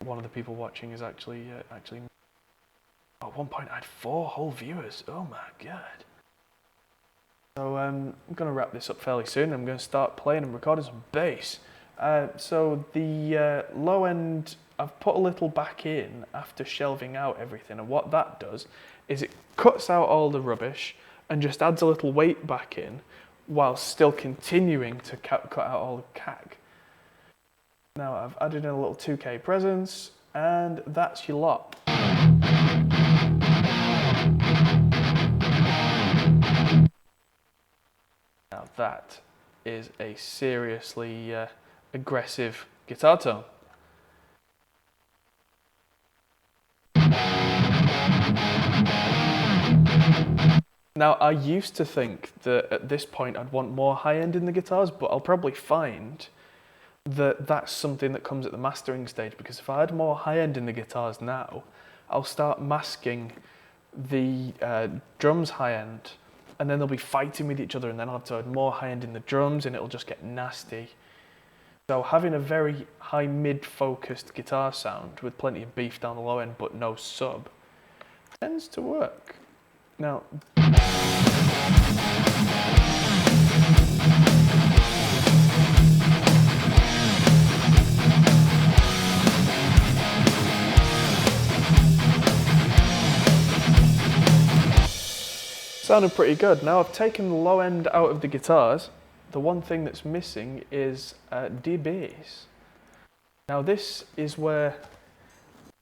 One of the people watching is actually. At one point, I had 4 whole viewers. Oh my god. So I'm going to wrap this up fairly soon. I'm going to start playing and recording some bass. So the low end, I've put a little back in after shelving out everything, and what that does is it cuts out all the rubbish and just adds a little weight back in while still continuing to cut out all the cack. Now I've added in a little 2K presence, and that's your lot. Now that is a seriously aggressive guitar tone. Now, I used to think that at this point I'd want more high end in the guitars, but I'll probably find that that's something that comes at the mastering stage, because if I had more high end in the guitars now, I'll start masking the drums high end, and then they'll be fighting with each other, and then I'll have to add more high end in the drums, and it'll just get nasty. So having a very high mid focused guitar sound with plenty of beef down the low end but no sub tends to work. Now, sounded pretty good. Now I've taken the low end out of the guitars. The one thing that's missing is D bass. Now this is where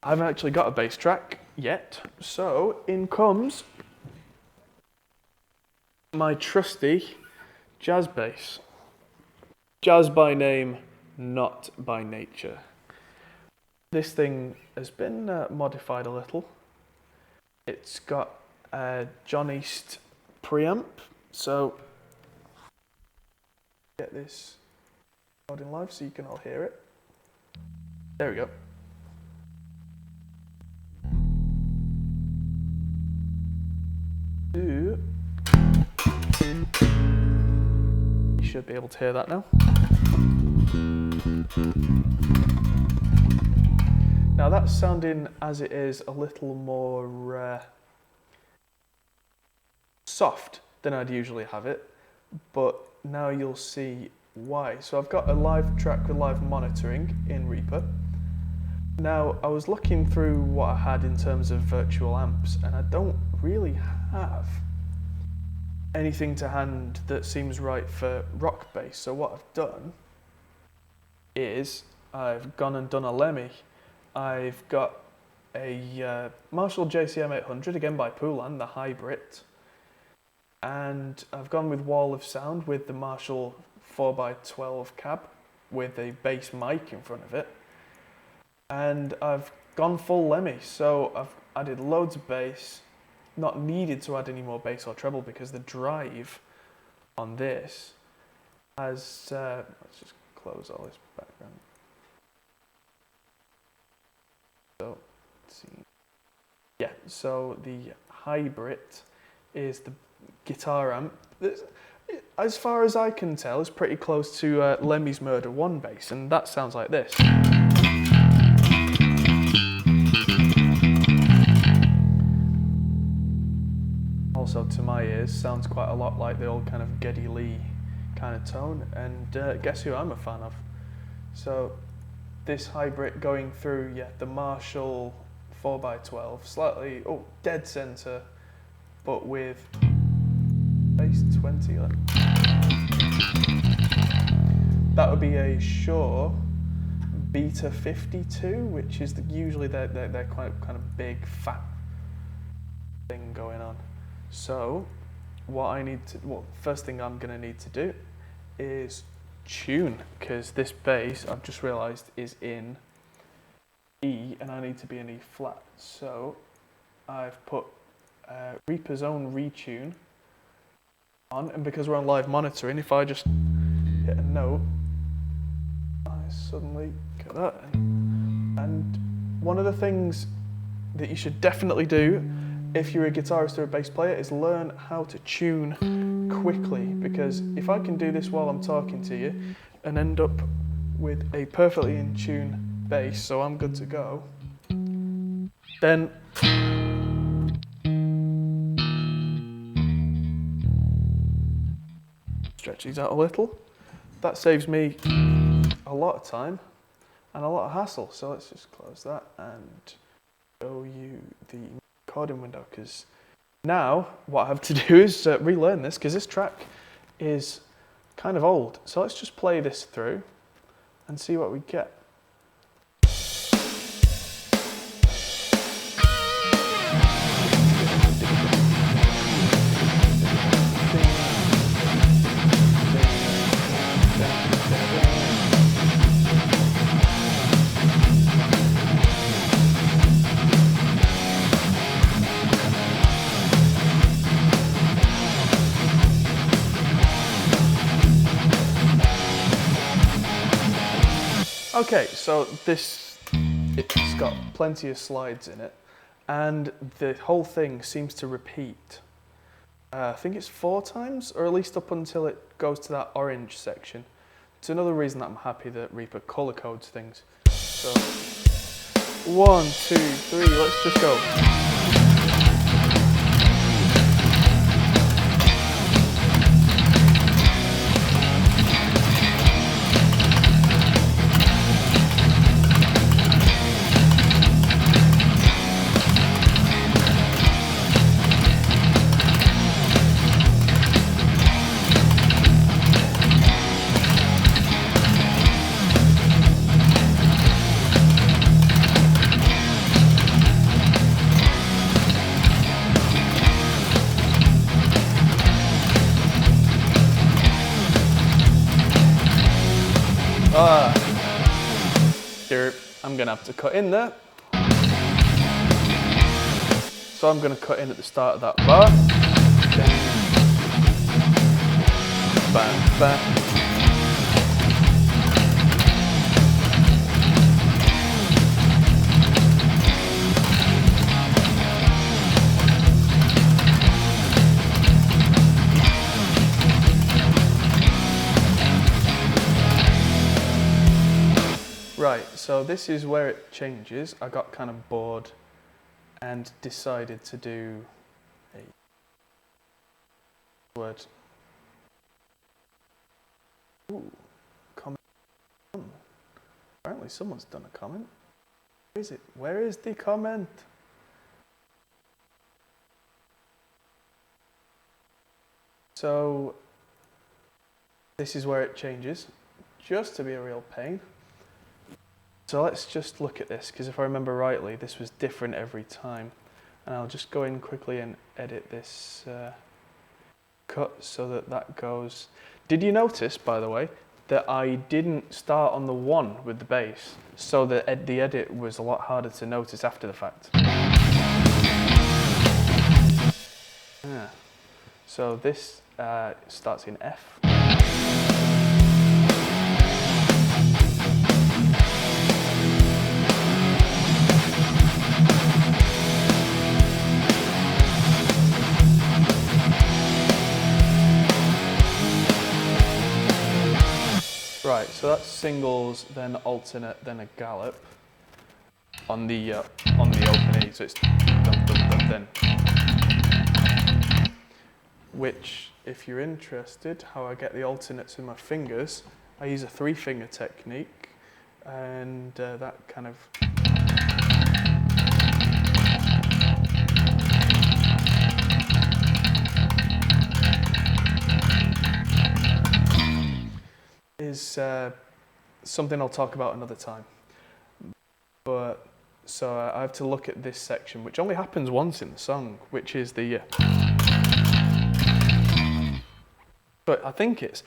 I haven't actually got a bass track yet, so in comes my trusty jazz bass. Jazz by name, not by nature. This thing has been modified a little. It's got a John East preamp, so get this recording live so you can all hear it. There we go. You should be able to hear that now. Now that's sounding, as it is, a little more soft than I'd usually have it, but now you'll see why. So I've got a live track with live monitoring in Reaper. Now I was looking through what I had in terms of virtual amps, and I don't really have anything to hand that seems right for rock bass. So what I've done is I've gone and done a Lemmy. I've got a Marshall JCM 800, again by Poulan, the hybrid. And I've gone with Wall of Sound with the Marshall 4x12 cab with a bass mic in front of it. And I've gone full Lemmy, so I've added loads of bass, not needed to add any more bass or treble because the drive on this has, let's just close all this background. So, let's see. Yeah, so the hybrid is the guitar amp. As far as I can tell, is pretty close to Lemmy's Murder 1 bass, and that sounds like this. Also, to my ears, sounds quite a lot like the old kind of Geddy Lee kind of tone, and guess who I'm a fan of? So, this hybrid going through, the Marshall 4x12, slightly, dead center, but with bass 20. That would be a Shure Beta 52, which is usually their quite kind of big fat thing going on. So what I need to, first thing I'm going to need to do is tune, because this bass I've just realised is in E and I need to be in E flat. So I've put Reaper's own retune on, and because we're on live monitoring, if I just hit a note, I suddenly get that. And one of the things that you should definitely do if you're a guitarist or a bass player is learn how to tune quickly, because if I can do this while I'm talking to you and end up with a perfectly in tune bass, so I'm good to go, then stretch these out a little. That saves me a lot of time and a lot of hassle. So let's just close that and show you the recording window, because now what I have to do is relearn this, because this track is kind of old. So let's just play this through and see what we get. Okay, so it's got plenty of slides in it, and the whole thing seems to repeat. I think it's 4 times, or at least up until it goes to that orange section. It's another reason that I'm happy that Reaper color codes things. So 1, 2, 3, let's just go. I'm going to have to cut in there. So I'm going to cut in at the start of that bar. Bam, bam. so this is where it changes. I got kind of bored and decided to do a word. Ooh, comment. Apparently someone's done a comment. Where is it? Where is the comment? So this is where it changes, just to be a real pain. So let's just look at this, because if I remember rightly, this was different every time. And I'll just go in quickly and edit this cut so that that goes. Did you notice, by the way, that I didn't start on the 1 with the bass, so that the edit was a lot harder to notice after the fact. Yeah. So this starts in F. Right, so that's singles, then alternate, then a gallop on the open E. So it's dum dum dum then. Which, if you're interested, how I get the alternates with my fingers, I use a 3-finger technique, and that kind of. Is something I'll talk about another time. But so I have to look at this section, which only happens once in the song, which is the. But I think it's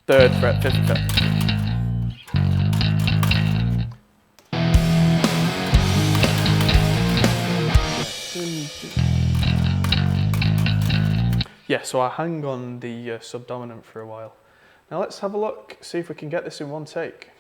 3rd fret, 5th fret. Yeah, so I hang on the subdominant for a while. Now let's have a look, see if we can get this in one take.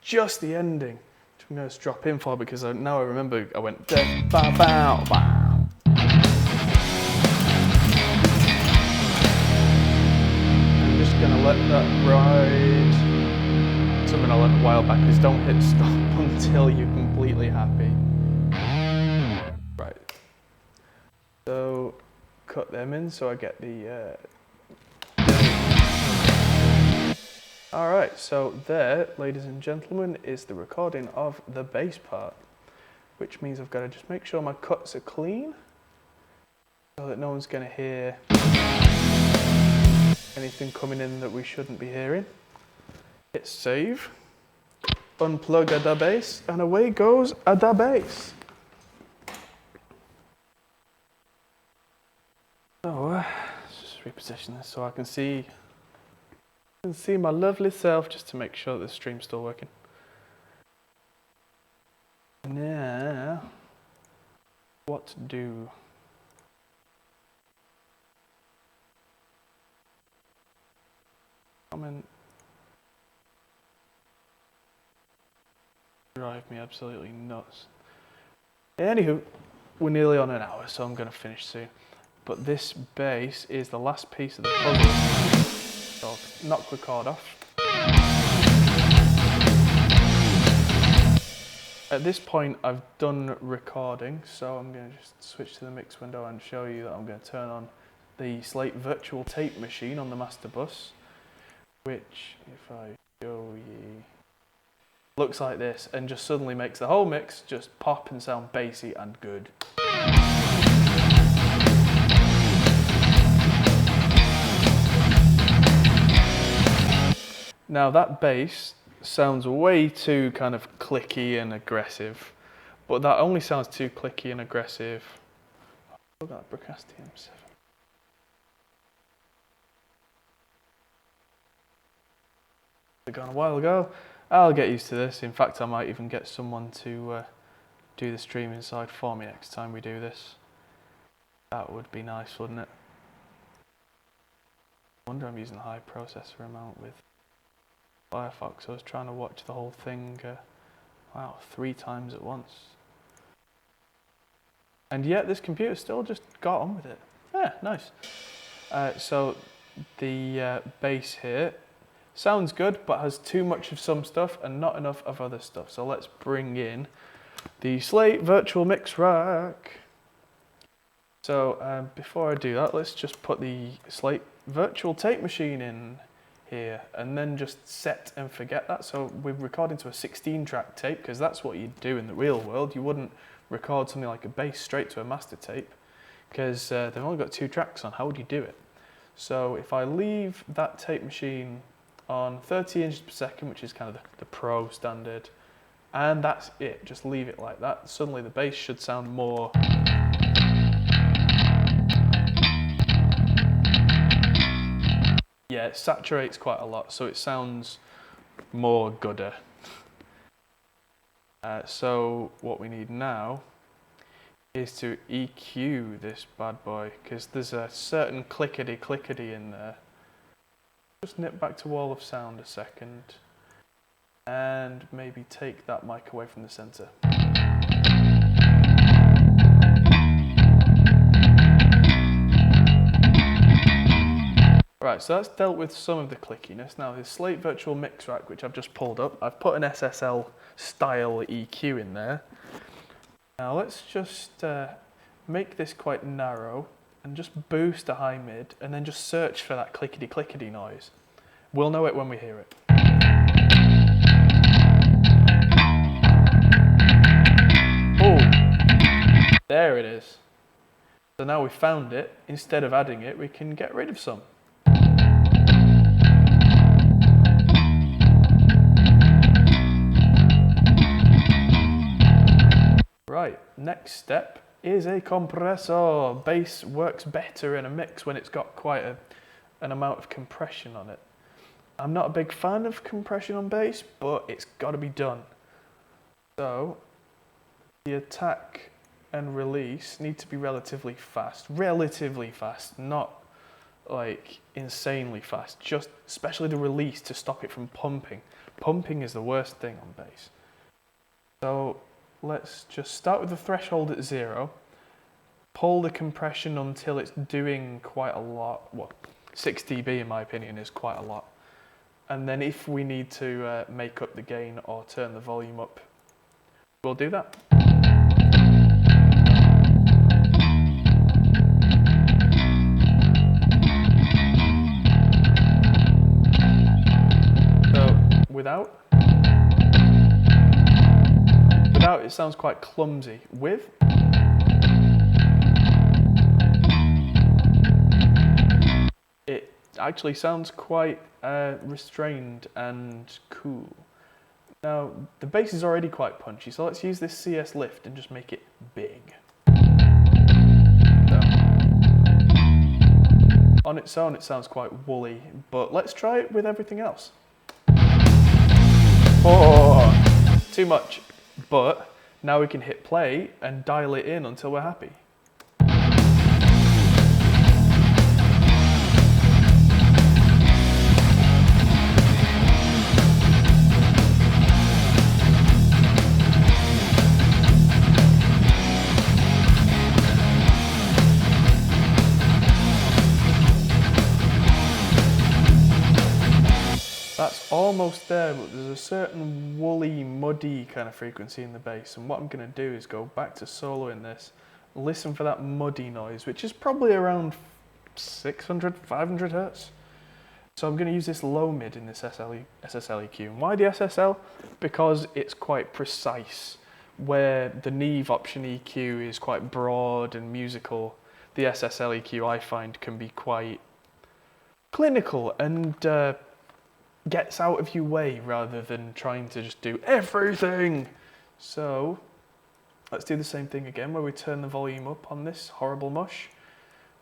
Just the ending, which I'm going to drop in for because now I remember I went da ba bow bow. I'm just going to let that ride. Something I learned a while back is don't hit stop until you're completely happy. Right. So cut them in so I get the. Alright, so there, ladies and gentlemen, is the recording of the bass part, which means I've got to just make sure my cuts are clean so that no one's going to hear anything coming in that we shouldn't be hearing. Hit save, unplug a da bass, and away goes a da bass. So let's just reposition this so I can see my lovely self, just to make sure the stream's still working. Now, what to do? Comment. Drive me absolutely nuts. Anywho, we're nearly on an hour, so I'm going to finish soon. But this bass is the last piece of the puzzle. So I'll knock record off. At this point I've done recording, so I'm going to just switch to the mix window and show you that I'm going to turn on the Slate virtual tape machine on the master bus, which, if I show you, looks like this and just suddenly makes the whole mix just pop and sound bassy and good. Now that bass sounds way too kind of clicky and aggressive, but that only sounds too clicky and aggressive Still got Brickastium 7. Gone a while ago. I'll get used to this. In fact, I might even get someone to do the streaming side for me next time we do this. That would be nice, wouldn't it? I wonder I'm using high processor amount with Firefox. I was trying to watch the whole thing, wow, 3 times at once. And yet this computer still just got on with it. Yeah, nice. So the bass here sounds good, but has too much of some stuff and not enough of other stuff. So let's bring in the Slate Virtual Mix Rack. So before I do that, let's just put the Slate Virtual Tape Machine in here and then just set and forget that. So we're recording to a 16-track tape because that's what you'd do in the real world. You wouldn't record something like a bass straight to a master tape because they've only got 2 tracks on. How would you do it? So if I leave that tape machine on 30 inches per second, which is kind of the pro standard, and that's it, just leave it like that, suddenly the bass should sound more it saturates quite a lot, so it sounds more gooder. So what we need now is to EQ this bad boy, because there's a certain clickety in there. Just nip back to wall of sound a second, and maybe take that mic away from the center. Right, so that's dealt with some of the clickiness. Now this Slate Virtual Mix Rack, which I've just pulled up, I've put an SSL style EQ in there. Now let's just make this quite narrow and just boost a high mid and then just search for that clickety noise. We'll know it when we hear it. Oh, there it is. So now we've found it, instead of adding it, we can get rid of some. Right, next step is a compressor. Bass works better in a mix when it's got quite an amount of compression on it. I'm not a big fan of compression on bass, but it's got to be done. So the attack and release need to be relatively fast, not like insanely fast, just especially the release to stop it from pumping. Pumping is the worst thing on bass. So let's just start with the threshold at 0, pull the compression until it's doing quite a lot. Well, 6 dB in my opinion is quite a lot. And then if we need to make up the gain or turn the volume up, we'll do that. So without it sounds quite clumsy. With, it actually sounds quite restrained and cool. Now the bass is already quite punchy, so let's use this CS lift and just make it big. So, on its own it sounds quite woolly, but let's try it with everything else. Oh, too much. But now we can hit play and dial it in until we're happy. That's almost there, but there's a certain woolly, muddy kind of frequency in the bass, and what I'm going to do is go back to soloing this, listen for that muddy noise, which is probably around 600, 500 hertz. So I'm going to use this low mid in this SSL EQ. And why the SSL? Because it's quite precise. Where the Neve option EQ is quite broad and musical, the SSL EQ I find can be quite clinical and gets out of your way rather than trying to just do everything. So Let's do the same thing again where we turn the volume up on this horrible mush.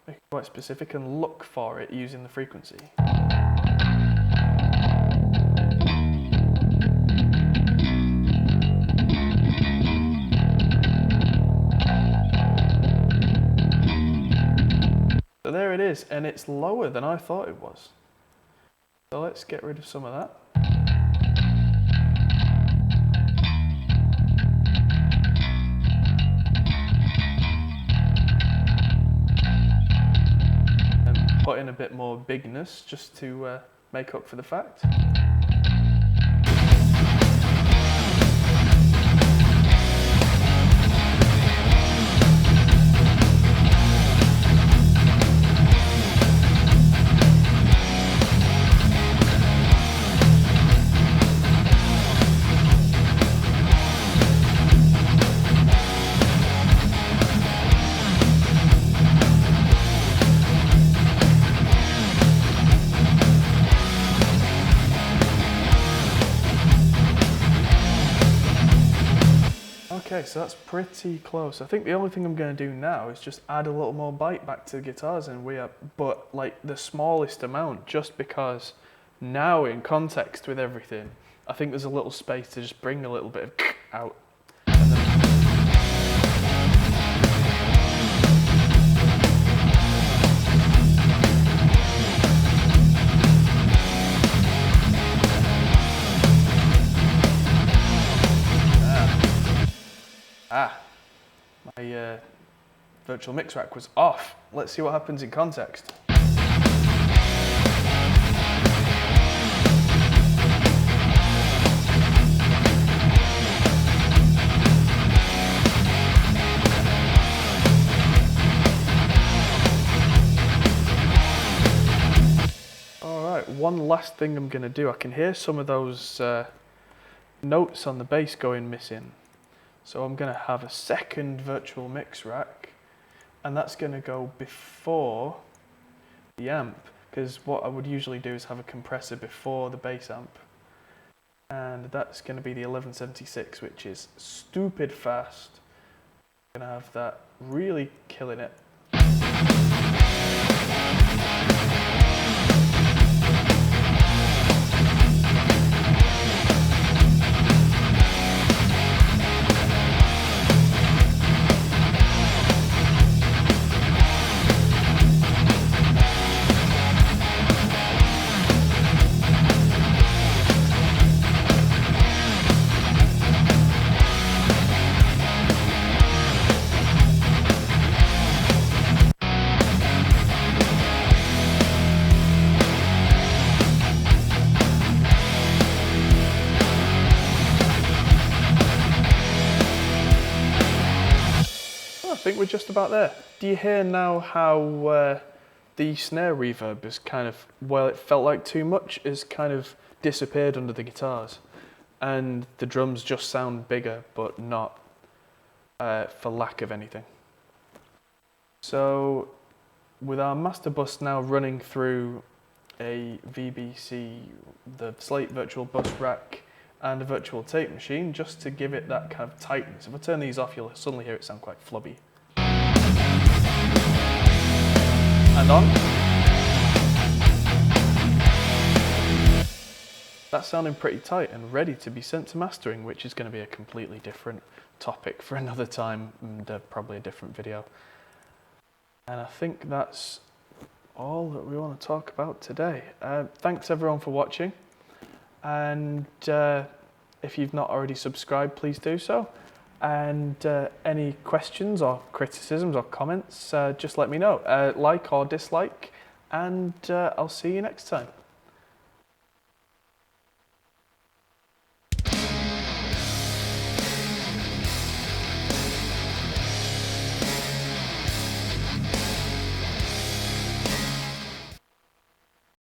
Make it quite specific and look for it using the frequency. So there it is, and it's lower than I thought it was. So let's get rid of some of that. And put in a bit more bigness just to make up for the fact. Okay, so that's pretty close. I think the only thing I'm going to do now is just add a little more bite back to the guitars, and but like the smallest amount, just because now in context with everything, I think there's a little space to just bring a little bit of out. And then my virtual mix rack was off. Let's see what happens in context. Alright, one last thing I'm going to do. I can hear some of those notes on the bass going missing. So I'm going to have a second virtual mix rack, and that's going to go before the amp, because what I would usually do is have a compressor before the bass amp, and that's going to be the 1176, which is stupid fast. I'm going to have that really killing it. I think we're just about there. Do you hear now how the snare reverb is kind of, well, it felt like too much, is kind of disappeared under the guitars, and the drums just sound bigger, but not for lack of anything. So with our master bus now running through a VBC, the Slate virtual bus rack, and a virtual tape machine, just to give it that kind of tightness. If I turn these off, you'll suddenly hear it sound quite flubby. And on. That's sounding pretty tight and ready to be sent to mastering, which is going to be a completely different topic for another time, and probably a different video. And I think that's all that we want to talk about today. Thanks everyone for watching, and if you've not already subscribed, please do so. And any questions or criticisms or comments, just let me know. Like or dislike, and I'll see you next time.